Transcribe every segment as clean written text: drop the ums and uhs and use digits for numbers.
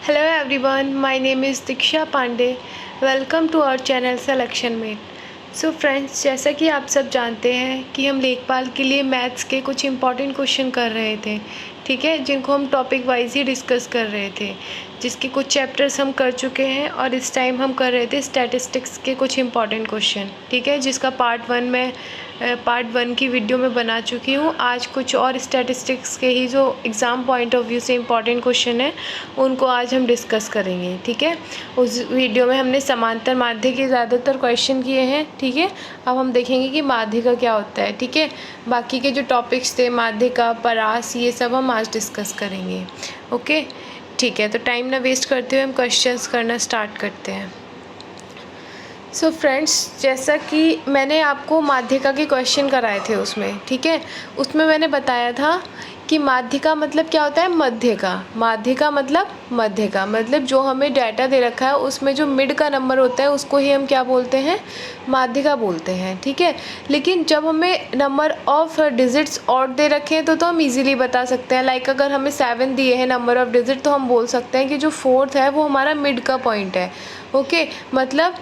Hello everyone, my name is Diksha Pandey. Welcome to our channel Selection Mate. So friends, जैसा कि आप सब जानते हैं कि हम लेखपाल के लिए मैथ्स के कुछ इम्पॉर्टेंट क्वेश्चन कर रहे थे, ठीक है, जिनको हम टॉपिक वाइज ही डिस्कस कर रहे थे, जिसके कुछ चैप्टर्स हम कर चुके हैं और इस टाइम हम कर रहे थे स्टैटिस्टिक्स के कुछ इम्पॉर्टेंट क्वेश्चन, ठीक है, जिसका पार्ट वन की वीडियो में बना चुकी हूँ। आज कुछ और स्टैटिस्टिक्स के ही जो एग्ज़ाम पॉइंट ऑफ व्यू से इम्पॉर्टेंट क्वेश्चन है उनको आज हम डिस्कस करेंगे, ठीक है। उस वीडियो में हमने समांतर माध्य के ज़्यादातर क्वेश्चन किए हैं, ठीक है। अब हम देखेंगे कि माध्य का क्या होता है, ठीक है। बाकी के जो टॉपिक्स थे माध्य का, परास, ये सब हम आज डिस्कस करेंगे, ओके, ठीक है। तो टाइम ना वेस्ट करते हुए हम क्वेश्चंस करना स्टार्ट करते हैं। सो फ्रेंड्स, जैसा कि मैंने आपको माध्यिका के क्वेश्चन कराए थे उसमें, ठीक है, उसमें मैंने बताया था कि माध्यिका मतलब क्या होता है, मध्य का। माध्यिका मतलब मध्य का, मतलब जो हमें डाटा दे रखा है उसमें जो मिड का नंबर होता है उसको ही हम क्या बोलते हैं, माध्यिका बोलते हैं, ठीक है। लेकिन जब हमें नंबर ऑफ डिजिट्स ऑड दे रखे हैं तो हम इजीली बता सकते हैं। लाइक अगर हमें 7 दिए हैं नंबर ऑफ डिजिट, तो हम बोल सकते हैं कि जो 4th है वो हमारा मिड का पॉइंट है, ओके। मतलब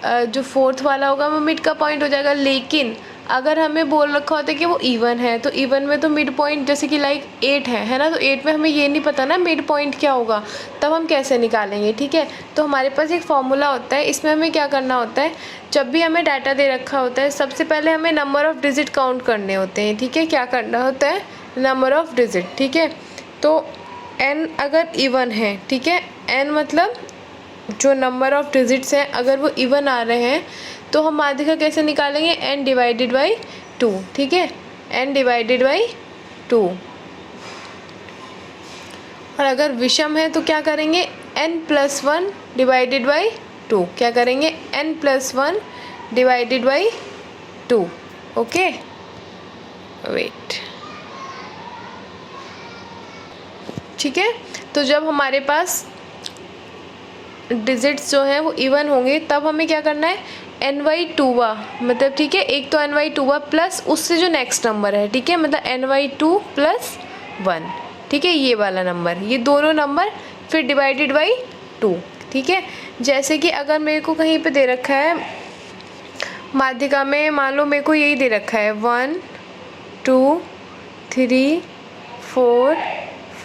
जो 4th वाला होगा वो मिड का पॉइंट हो जाएगा। लेकिन अगर हमें बोल रखा होता है कि वो इवन है, तो इवन में तो मिड पॉइंट जैसे कि लाइक 8 है ना, तो 8 में हमें ये नहीं पता ना मिड पॉइंट क्या होगा, तब हम कैसे निकालेंगे, ठीक है। तो हमारे पास एक फॉर्मूला होता है, इसमें हमें क्या करना होता है, जब भी हमें डाटा दे रखा होता है सबसे पहले हमें नंबर ऑफ़ डिजिट काउंट करने होते हैं, ठीक है। क्या करना होता है, नंबर ऑफ़ डिजिट, ठीक है। तो n अगर इवन है, ठीक है, n मतलब जो नंबर ऑफ़ डिजिट्स हैं अगर वो इवन आ रहे हैं तो हम माध्यिका कैसे निकालेंगे, n डिवाइडेड बाई 2, ठीक है, n डिवाइडेड बाई 2। और अगर विषम है तो क्या करेंगे, n+1 डिवाइडेड बाई 2। क्या करेंगे, n+1 divided by 2, okay. Wait, ठीक है। तो जब हमारे पास डिजिट्स जो हैं वो इवन होंगे तब हमें क्या करना है, n/2 मतलब, ठीक है, एक तो n/2 प्लस उससे जो नेक्स्ट नंबर है, ठीक है, मतलब n/2 + 1, ठीक है, ये वाला नंबर, ये दोनों नंबर फिर डिवाइडेड बाई 2, ठीक है। जैसे कि अगर मेरे को कहीं पे दे रखा है माध्यिका में, मान लो मेरे को यही दे रखा है 1 2 3 4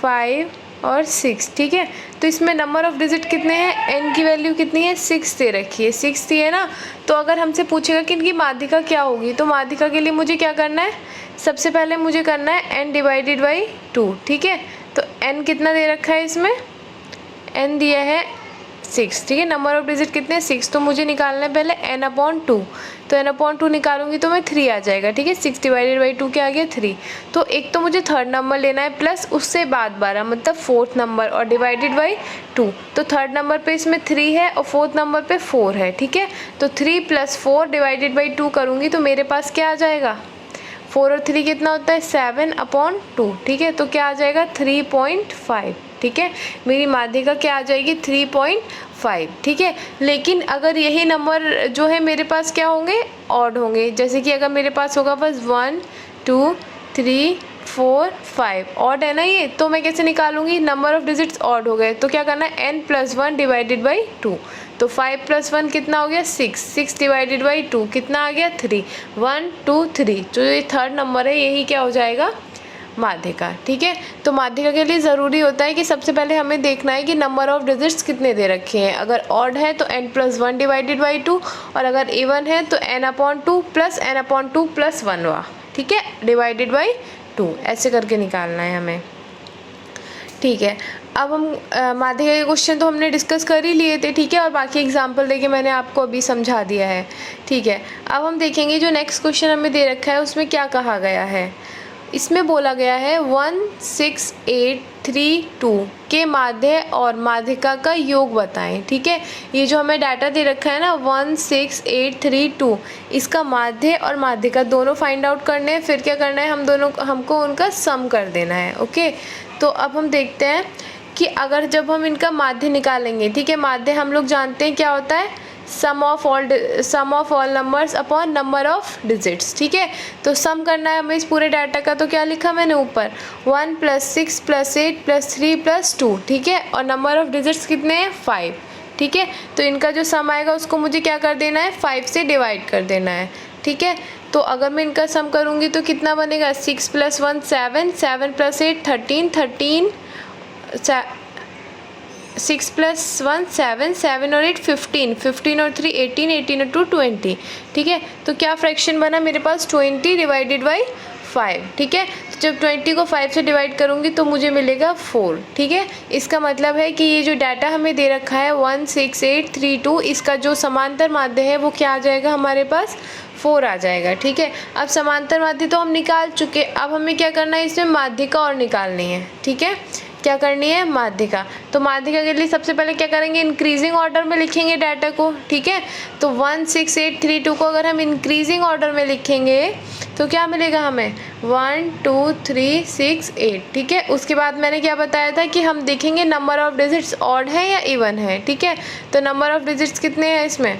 5 और 6, ठीक है। तो इसमें नंबर ऑफ़ डिजिट कितने हैं, n की वैल्यू कितनी है, 6 दे रखी है, 6 दी है ना। तो अगर हमसे पूछेगा कि इनकी माध्यिका क्या होगी, तो माध्यिका के लिए मुझे क्या करना है, सबसे पहले मुझे करना है n डिवाइडेड बाई 2, ठीक है। तो n कितना दे रखा है इसमें, n दिया है 6, ठीक है। नंबर ऑफ़ डिजिट कितने, 6, तो मुझे निकालना है पहले n/2। तो n/2 निकालूंगी तो मैं 3 आ जाएगा, ठीक है। 6 डिवाइडेड बाई 2 क्या आ गया, 3। तो एक तो मुझे थर्ड नंबर लेना है प्लस उससे बाद 12 मतलब 4th नंबर और डिवाइडेड बाई 2। तो थर्ड नंबर पे इसमें 3 है और 4th नंबर पे 4 है, ठीक है। तो 3 + 4 डिवाइडेड बाई 2 करूँगी तो मेरे पास क्या आ जाएगा, 4 और 3 कितना होता है, 7/2, ठीक है। तो क्या आ जाएगा, 3.5, ठीक है। मेरी माध्यिका क्या आ जाएगी, 3.5, ठीक है। लेकिन अगर यही नंबर जो है मेरे पास क्या होंगे, ऑड होंगे। जैसे कि अगर मेरे पास होगा बस 1 2 3 4 5, ऑड है ना ये, तो मैं कैसे निकालूंगी, नंबर ऑफ़ डिजिट्स ऑड हो गए तो क्या करना है, n+1 डिवाइडेड बाई 2। तो 5 + 1 कितना हो गया, 6, 6 डिवाइडेड बाई 2 कितना आ गया, 3, 1 2 3। जो ये थर्ड नंबर है यही क्या हो जाएगा, माध्यिका, ठीक है। तो माध्यिका के लिए ज़रूरी होता है कि सबसे पहले हमें देखना है कि नंबर ऑफ़ डिजिट्स कितने दे रखे हैं। अगर ऑड है तो n+1 डिवाइडेड बाई 2 और अगर इवन है तो n/2 + n/2 + 1, ठीक है, डिवाइडेड बाई 2, ऐसे करके निकालना है हमें, ठीक है। अब हम माध्यिका के क्वेश्चन तो हमने डिस्कस कर ही लिए थे, ठीक है, और बाकी एग्जांपल देके मैंने आपको अभी समझा दिया है, ठीक है। अब हम देखेंगे जो नेक्स्ट क्वेश्चन हमें दे रखा है उसमें क्या कहा गया है। इसमें बोला गया है 16832 के माध्य और माध्यिका का योग बताएं, ठीक है। ये जो हमें डाटा दे रखा है ना 16832, इसका माध्य और माध्यिका दोनों फाइंड आउट करने हैं। फिर क्या करना है, हमको उनका सम कर देना है, ओके। तो अब हम देखते हैं कि अगर जब हम इनका माध्य निकालेंगे, ठीक है, माध्य हम लोग जानते हैं क्या होता है, sum of all numbers upon number of digits, ठीक है। तो सम करना है हमें इस पूरे डाटा का, तो क्या लिखा मैंने ऊपर 1 + 6 + 8 + 3 + 2, ठीक है। और नंबर ऑफ डिजिट्स कितने हैं 5, ठीक है। तो इनका जो सम आएगा उसको मुझे क्या कर देना है 5 से डिवाइड कर देना है, ठीक है। तो अगर मैं इनका सम करूँगी तो कितना बनेगा 6 + 1 7, 7 + 8 13, 6 + 1 7, 7 और 8 15, 15 और 3 18, 18 और 2 20, ठीक है। तो क्या फ्रैक्शन बना मेरे पास 20 / 5, ठीक है। तो जब 20 को 5 से डिवाइड करूँगी तो मुझे मिलेगा 4, ठीक है। इसका मतलब है कि ये जो डाटा हमें दे रखा है 1 6 8 3 2, इसका जो समांतर माध्य है वो क्या आ जाएगा हमारे पास 4 आ जाएगा, ठीक है। अब समांतर माध्य तो हम निकाल चुके, अब हमें क्या करना है इसमें माध्यिका और निकालनी है, ठीक है। क्या करनी है माध्यिका। तो माध्यिका के लिए सबसे पहले क्या करेंगे इंक्रीजिंग ऑर्डर में लिखेंगे डाटा को, ठीक है। तो 1 6 8 3 2 को अगर हम इंक्रीजिंग ऑर्डर में लिखेंगे तो क्या मिलेगा हमें 1 2 3 6 8, ठीक है। उसके बाद मैंने क्या बताया था कि हम देखेंगे नंबर ऑफ डिजिट्स ऑड है या इवन है, ठीक है। तो नंबर ऑफ डिजिट्स कितने हैं इसमें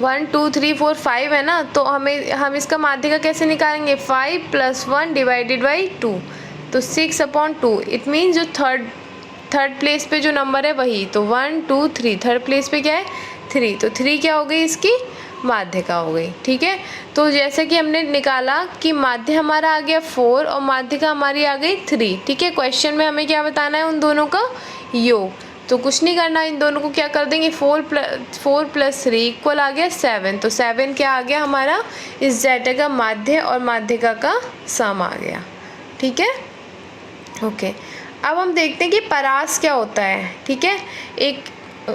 1 2 3 4 5 है ना। तो हम इसका माध्यिका कैसे निकालेंगे 5 + 1 / 2, तो 6/2। इट मीन्स जो थर्ड प्लेस पे जो नंबर है वही, तो 1 2 3 थर्ड प्लेस पे क्या है 3, तो 3 क्या हो गई इसकी माध्यिका हो गई, ठीक है। तो जैसे कि हमने निकाला कि माध्य हमारा आ गया 4 और माध्यिका हमारी आ गई 3, ठीक है। क्वेश्चन में हमें क्या बताना है उन दोनों का योग, तो कुछ नहीं करना, इन दोनों को क्या कर देंगे 4 + 3 = आ गया 7, तो 7 क्या आ गया हमारा इस डाटा का माध्य और माध्यिका का सम आ गया, ठीक है। ओके, अब हम देखते हैं कि परास क्या होता है, ठीक है। एक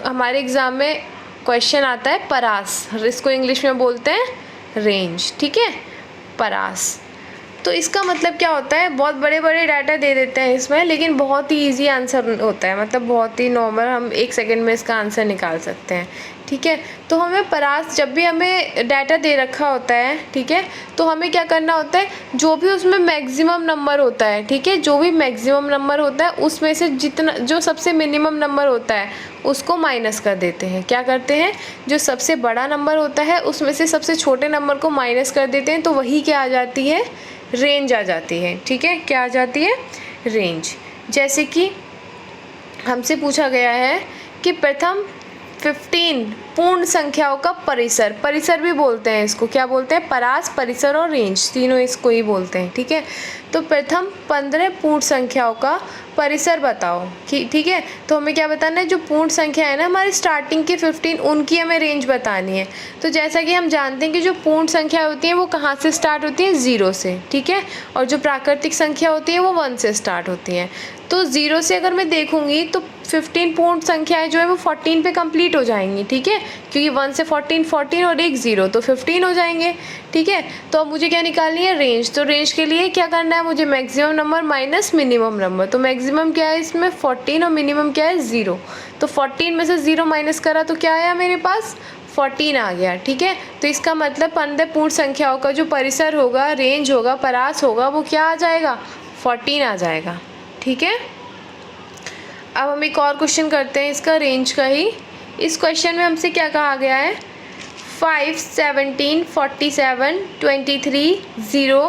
हमारे एग्ज़ाम में क्वेश्चन आता है परास, इसको इंग्लिश में बोलते हैं रेंज, ठीक है। परास तो इसका मतलब क्या होता है, बहुत बड़े बड़े डाटा दे देते हैं इसमें, लेकिन बहुत ही इजी आंसर होता है, मतलब बहुत ही नॉर्मल, हम 1 सेकंड में इसका आंसर निकाल सकते हैं, ठीक है। तो हमें परास जब भी हमें डाटा दे रखा होता है, ठीक है, तो हमें क्या करना होता है जो भी उसमें मैक्सिमम नंबर होता है, ठीक है, जो भी मैक्सिमम नंबर होता है उसमें से जितना जो सबसे मिनिमम नंबर होता है उसको माइनस कर देते हैं। क्या करते हैं जो सबसे बड़ा नंबर होता है उसमें से सबसे छोटे नंबर को माइनस कर देते हैं, तो वही क्या आ जाती है रेंज आ जाती है, ठीक है। क्या आ जाती है रेंज। जैसे कि हमसे पूछा गया है कि प्रथम 15 पूर्ण संख्याओं का परिसर, परिसर भी बोलते हैं इसको, क्या बोलते हैं परास, परिसर और रेंज, तीनों इसको ही बोलते हैं, ठीक है। तो प्रथम 15 पूर्ण संख्याओं का परिसर बताओ कि, ठीक है। तो हमें क्या बताना है जो पूर्ण संख्या है ना हमारी स्टार्टिंग की 15, उनकी हमें रेंज बतानी है। तो जैसा कि हम जानते हैं कि जो पूर्ण संख्या होती है वो कहाँ से स्टार्ट होती है 0 से, ठीक है, और जो प्राकृतिक संख्या होती है वो 1 से स्टार्ट होती है। तो 0 से अगर मैं देखूँगी तो 15 पूर्ण संख्याएं जो है वो 14 पे कंप्लीट हो जाएंगी, ठीक है, क्योंकि 1 से 14 14 और एक 0 तो 15 हो जाएंगे, ठीक है। तो अब मुझे क्या निकालनी है रेंज, तो रेंज के लिए क्या करना है मुझे maximum number minus minimum number, तो मैक्सिमम क्या है इसमें 14 और मिनिमम क्या है 0, तो 14 में से 0 माइनस करा तो क्या आया मेरे पास 14 आ गया, ठीक है। तो इसका मतलब 15 पूर्ण संख्याओं का जो परिसर होगा, रेंज होगा, परास होगा, वो क्या आ जाएगा 14 आ जाएगा, ठीक है। अब हम एक और क्वेश्चन करते हैं इसका रेंज का ही। इस क्वेश्चन में हमसे क्या कहा गया है 5 17 47 23 0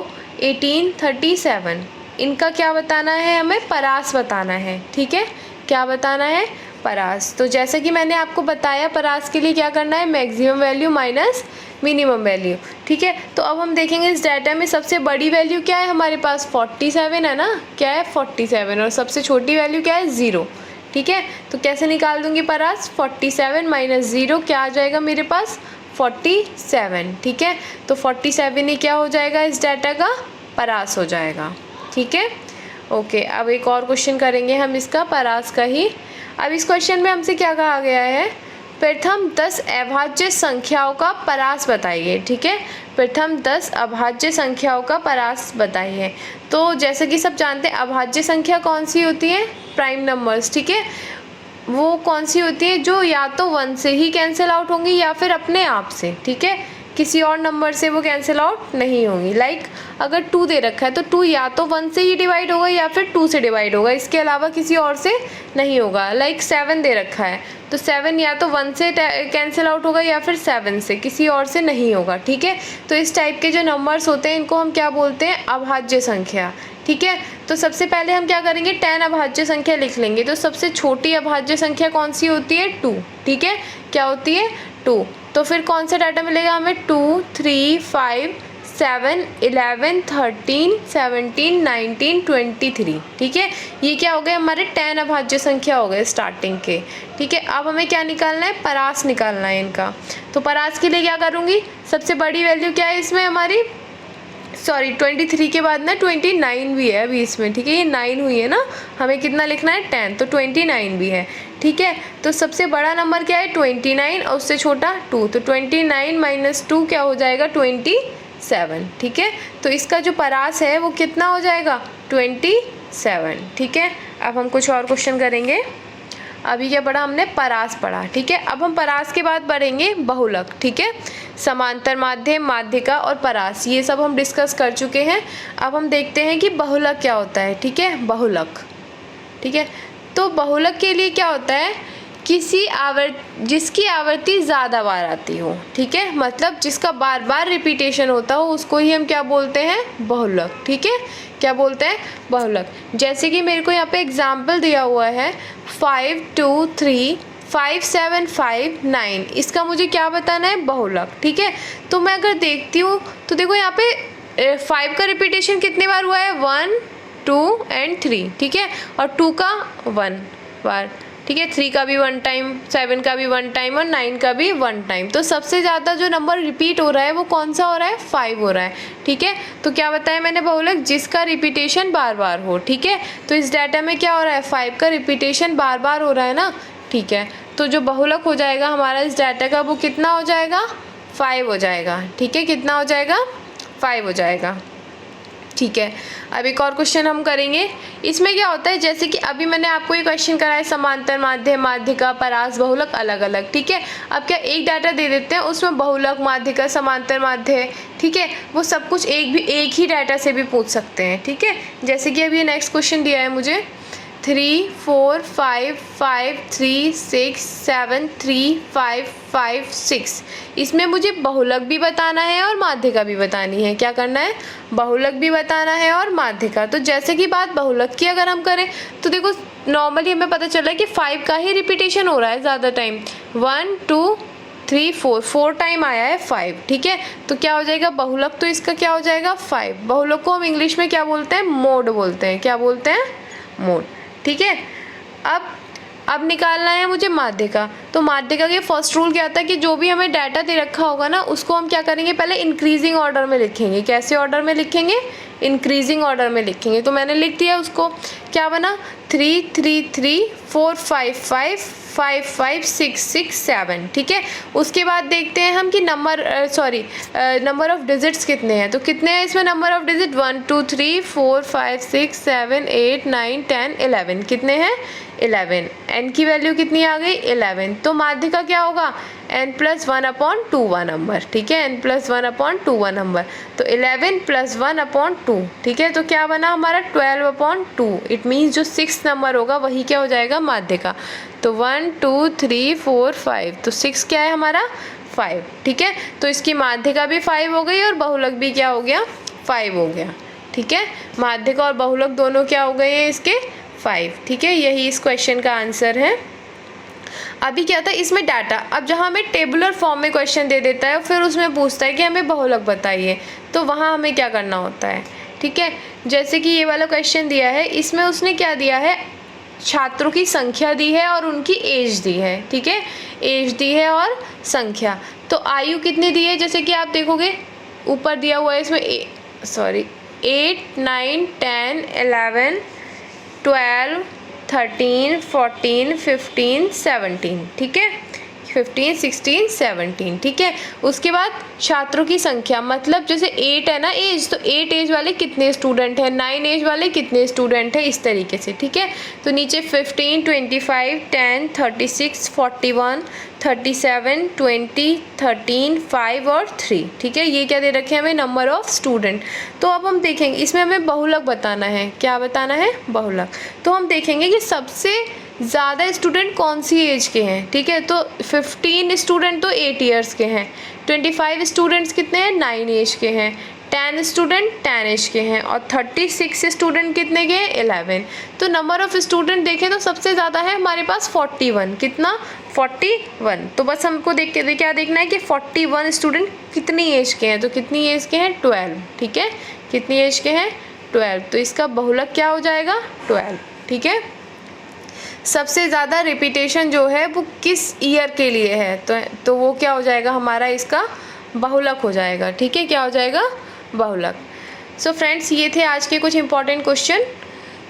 18 37, इनका क्या बताना है हमें परास बताना है, ठीक है। क्या बताना है परास। तो जैसे कि मैंने आपको बताया परास के लिए क्या करना है maximum value minus minimum value, ठीक है। तो अब हम देखेंगे इस डाटा में सबसे बड़ी वैल्यू क्या है हमारे पास 47 है ना, क्या है 47, और सबसे छोटी वैल्यू क्या है 0, ठीक है। तो कैसे निकाल दूंगी परास 47 माइनस 0 क्या आ जाएगा मेरे पास 47, ठीक है। तो 47 ही क्या हो जाएगा इस डाटा का परास हो जाएगा, ठीक है। ओके, अब एक और क्वेश्चन करेंगे हम इसका परास का ही। अब इस क्वेश्चन में हमसे क्या कहा गया है प्रथम 10 अभाज्य संख्याओं का परास बताइए, ठीक है। प्रथम 10 अभाज्य संख्याओं का परास बताइए। तो जैसे कि सब जानते हैं अभाज्य संख्या कौन सी होती है प्राइम नंबर्स, ठीक है, वो कौन सी होती है जो या तो 1 से ही कैंसिल आउट होंगी या फिर अपने आप से, ठीक है, किसी और नंबर से वो कैंसिल आउट नहीं होंगी। लाइक अगर 2 दे रखा है तो 2 या तो 1 से ही डिवाइड होगा या फिर 2 से डिवाइड होगा, इसके अलावा किसी और से नहीं होगा। लाइक 7 दे रखा है तो 7 या तो 1 से कैंसिल आउट होगा या फिर 7 से, किसी और से नहीं होगा। ठीक है, तो इस टाइप के जो नंबर्स होते हैं इनको हम क्या बोलते हैं, अभाज्य संख्या। ठीक है, तो सबसे पहले हम क्या करेंगे, 10 अभाज्य संख्या लिख लेंगे। तो सबसे छोटी अभाज्य संख्या कौन सी होती है, 2। ठीक है, क्या होती है, 2। तो फिर कौन सा डाटा मिलेगा हमें, 2, 3, 5, 7, 11, 13, 17, 19, 23। ठीक है, ये क्या हो गए हमारे 10 अभाज्य संख्या हो गए स्टार्टिंग के। ठीक है, अब हमें क्या निकालना है, परास निकालना है इनका। तो परास के लिए क्या करूँगी, सबसे बड़ी वैल्यू क्या है इसमें हमारी, सॉरी 23 के बाद ना 29 भी है अभी इसमें। ठीक है, ये 9 हुई है ना, हमें कितना लिखना है 10, तो 29 भी है। ठीक है, तो सबसे बड़ा नंबर क्या है 29 और उससे छोटा 2, तो 29 माइनस 2 क्या हो जाएगा 27। ठीक है, तो इसका जो परास है वो कितना हो जाएगा 27। ठीक है, अब हम कुछ और क्वेश्चन करेंगे। अभी क्या पढ़ा हमने, परास पढ़ा। ठीक है, अब हम परास के बाद पढ़ेंगे बहुलक। ठीक है, समांतर माध्यम, माध्यिका और परास ये सब हम डिस्कस कर चुके हैं। अब हम देखते हैं कि बहुलक क्या होता है। ठीक है, बहुलक। ठीक है, तो बहुलक के लिए क्या होता है, जिसकी आवृत्ति ज़्यादा बार आती हो। ठीक है, मतलब जिसका बार बार रिपीटेशन होता हो उसको ही हम क्या बोलते हैं, बहुलक। ठीक है, क्या बोलते हैं, बहुलक। जैसे कि मेरे को यहाँ पे एग्जाम्पल दिया हुआ है 5, 2, 3, 5, 7, 5, 9, इसका मुझे क्या बताना है, बहुलक। ठीक है, तो मैं अगर देखती हूँ तो देखो यहाँ पे 5 का रिपीटेशन कितने बार हुआ है, 1, 2 एंड 3। ठीक है, और 2 का 1 बार। ठीक है, 3 का भी 1 टाइम, 7 का भी 1 टाइम और 9 का भी 1 टाइम। तो सबसे ज़्यादा जो नंबर रिपीट हो रहा है वो कौन सा हो रहा है, 5 हो रहा है। ठीक है, तो क्या बताया मैंने, बहुलक जिसका रिपीटेशन बार बार हो। ठीक है, तो इस डाटा में क्या हो रहा है, 5 का रिपीटेशन बार बार हो रहा है ना। ठीक है, तो जो बहुलक हो जाएगा हमारा इस डाटा का वो कितना हो जाएगा, 5 हो जाएगा। ठीक है, कितना हो जाएगा, 5 हो जाएगा। ठीक है, अब एक और क्वेश्चन हम करेंगे। इसमें क्या होता है, जैसे कि अभी मैंने आपको ये क्वेश्चन कराया समांतर माध्यम, माध्यिका, परास, बहुलक अलग अलग। ठीक है, अब क्या एक डाटा दे देते हैं उसमें बहुलक, माध्यिका, समांतर माध्य। ठीक है, वो सब कुछ एक ही डाटा से भी पूछ सकते हैं। ठीक है, जैसे कि अभी ये नेक्स्ट क्वेश्चन दिया है मुझे 3, 4, 5, 5, 3, 6, 7, 3, 5, 5, 6। इसमें मुझे बहुलक भी बताना है और माध्यिका भी बतानी है। क्या करना है, बहुलक भी बताना है और माध्यिका। तो जैसे कि बात बहुलक की अगर हम करें तो देखो नॉर्मली हमें पता चला है कि 5 का ही रिपीटेशन हो रहा है ज़्यादा टाइम, 1, 2, 3, 4 टाइम आया है 5। ठीक है, तो क्या हो जाएगा बहुलक, तो इसका क्या हो जाएगा 5। बहुलक को हम इंग्लिश में क्या बोलते हैं, मोड बोलते हैं। क्या बोलते हैं, मोड। ठीक है, अब निकालना है मुझे माध्यिका। तो माध्यिका के फर्स्ट रूल क्या आता है कि जो भी हमें डाटा दे रखा होगा ना उसको हम क्या करेंगे, पहले इंक्रीजिंग ऑर्डर में लिखेंगे। कैसे ऑर्डर में लिखेंगे, इंक्रीजिंग ऑर्डर में लिखेंगे। तो मैंने लिख दिया उसको, क्या बना 3, 3, 3, 4, 5, 5, 5, 5, 6, 6, 7। ठीक है, उसके बाद देखते हैं हम कि नंबर ऑफ डिजिट्स कितने हैं। तो कितने हैं इसमें नंबर ऑफ डिजिट, 1, 2, 3, 4, 5, 6, 7, 8, 9, 10, 11। कितने हैं, 11। n की वैल्यू कितनी आ गई, 11। तो माध्यिका क्या होगा, n+1/2 नंबर। ठीक है, n+1/2 नंबर। तो 11+1/2। ठीक है, तो क्या बना हमारा 12/2। इट मीन्स जो 6 नंबर होगा वही क्या हो जाएगा, माध्यिका। तो 1, 2, 3, 4, 5, तो 6 क्या है हमारा, 5। ठीक है, तो इसकी माध्यिका भी 5 हो गई और बहुलक भी क्या हो गया, 5 हो गया। ठीक है, माध्यिका और बहुलक दोनों क्या हो गए हैं इसके, 5। ठीक है, यही इस क्वेश्चन का आंसर है। अभी क्या था इसमें डाटा, अब जहाँ हमें टेबुलर फॉर्म में क्वेश्चन दे देता है फिर उसमें पूछता है कि हमें बहुलक बताइए, तो वहाँ हमें क्या करना होता है। ठीक है, जैसे कि ये वाला क्वेश्चन दिया है, इसमें उसने क्या दिया है, छात्रों की संख्या दी है और उनकी एज दी है। ठीक है, एज दी है और संख्या। तो आयु कितनी दी है, जैसे कि आप देखोगे ऊपर दिया हुआ है इसमें 8, 9, 10, 11, 12, 13, 14, 15, 17। ठीक है, 15, 16, 17, ठीक है। उसके बाद छात्रों की संख्या, मतलब जैसे 8 है ना एज, तो 8 एज वाले कितने स्टूडेंट हैं, 9 एज वाले कितने स्टूडेंट हैं, इस तरीके से, ठीक है। तो नीचे 15, 25, 10, 36, 41, 37, 20, 13, 5 और 3, ठीक है। ये क्या दे रखे हैं हमें, नंबर ऑफ स्टूडेंट। तो अब हम देखेंगे इसमें हमें बहुलक बताना है। क्या बताना है, बहुलक। तो हम देखेंगे कि सबसे ज़्यादा स्टूडेंट कौन सी एज के हैं, ठीक है। तो 15 स्टूडेंट तो 8 ईयर्स के हैं, 25 स्टूडेंट्स कितने हैं, 9 एज के हैं, 10 स्टूडेंट 10 एज के हैं और 36 स्टूडेंट कितने के हैं, 11। तो नंबर ऑफ़ स्टूडेंट देखें तो सबसे ज़्यादा है हमारे पास 41, कितना, 41। तो बस हमको देख के क्या देखना है कि 41 स्टूडेंट कितनी एज के हैं, तो कितनी एज के हैं, 12, ठीक है। कितनी एज के हैं, 12। तो इसका बहुलक क्या हो जाएगा, 12, ठीक है। सबसे ज़्यादा रिपीटेशन जो है वो किस ईयर के लिए है, तो वो क्या हो जाएगा हमारा, इसका बहुलक हो जाएगा, ठीक है। क्या हो जाएगा, बहुलक। सो फ्रेंड्स, ये थे आज के कुछ इंपॉर्टेंट क्वेश्चन।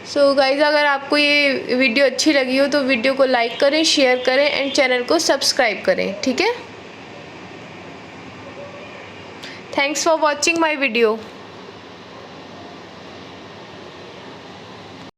सो गाइज, अगर आपको ये वीडियो अच्छी लगी हो तो वीडियो को लाइक करें, शेयर करें एंड चैनल को सब्सक्राइब करें, ठीक है। Thanks for watching my video.